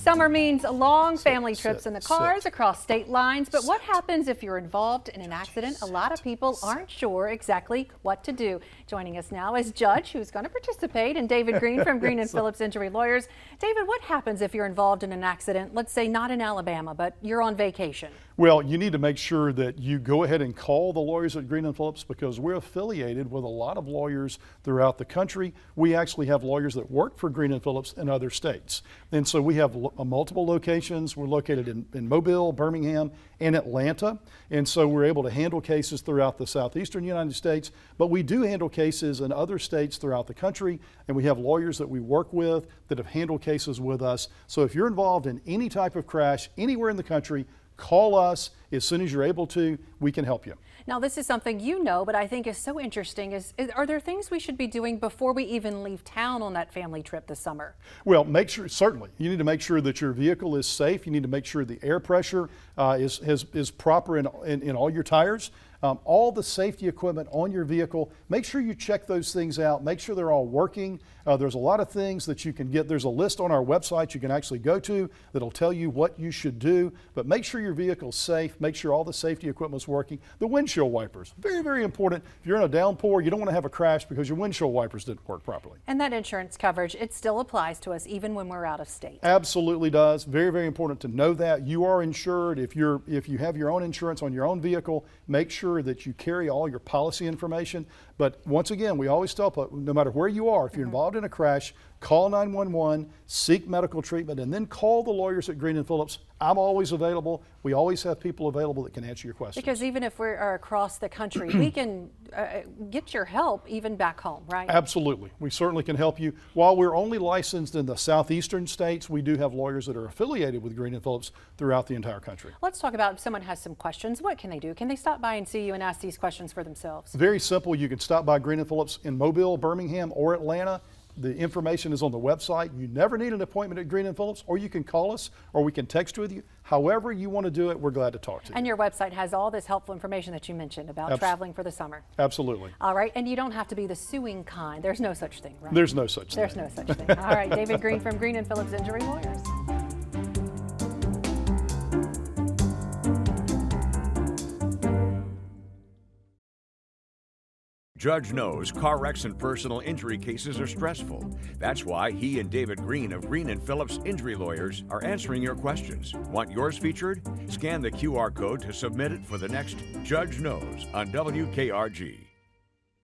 Summer means long family trips in the cars across state lines, but what happens if you're involved in an accident? A lot of people aren't sure exactly what to do. Joining us now is Judge, who's going to participate, and David Greene from Greene and Phillips Injury Lawyers. David, what happens if you're involved in an accident, let's say not in Alabama, but you're on vacation? Well, you need to make sure that you go ahead and call the lawyers at Greene and Phillips, because we're affiliated with a lot of lawyers throughout the country. We actually have lawyers that work for Greene and Phillips in other states. And so we have multiple locations. We're located in Mobile, Birmingham, and Atlanta. And so we're able to handle cases throughout the southeastern United States, but we do handle cases in other states throughout the country. And we have lawyers that we work with that have handled cases with us. So if you're involved in any type of crash anywhere in the country, call us as soon as you're able to. We can help you. Now, this is something you know, but I think is so interesting. Are there things we should be doing before we even leave town on that family trip this summer? Well, make sure, certainly, you need to make sure that your vehicle is safe. You need to make sure the air pressure is proper in all your tires. All the safety equipment on your vehicle, make sure you check those things out. Make sure they're all working. There's a lot of things that you can get. There's a list on our website you can actually go to that'll tell you what you should do. But make sure your vehicle's safe. Make sure all the safety equipment's working. The windshield wipers, very, very important. If you're in a downpour, you don't want to have a crash because your windshield wipers didn't work properly. And that insurance coverage, it still applies to us even when we're out of state. Absolutely does. Very, very important to know that. You are insured. If you have your own insurance on your own vehicle, make sure that you carry all your policy information. But once again, we always tell people, no matter where you are, if you're involved in a crash, call 911, seek medical treatment, and then call the lawyers at Greene and Phillips. I'm always available. We always have people available that can answer your questions. Because even if we're across the country, we can get your help even back home, right? Absolutely. We certainly can help you. While we're only licensed in the southeastern states, we do have lawyers that are affiliated with Greene and Phillips throughout the entire country. Let's talk about if someone has some questions. What can they do? Can they stop by and see you and ask these questions for themselves? Very simple. You can stop by Greene and Phillips in Mobile, Birmingham, or Atlanta. The information is on the website. You never need an appointment at Greene and Phillips, or you can call us, or we can text with you. However you want to do it, we're glad to talk to you. And your website has all this helpful information that you mentioned about traveling for the summer. Absolutely. All right, and you don't have to be the suing kind. There's no such thing, right? There's no such thing. There's no such thing. All right, David Greene from Greene and Phillips Injury Lawyers. Judge knows car wrecks and personal injury cases are stressful. That's why he and David Greene of Greene and Phillips Injury Lawyers are answering your questions. Want yours featured? Scan the QR code to submit it for the next Judge Knows on WKRG.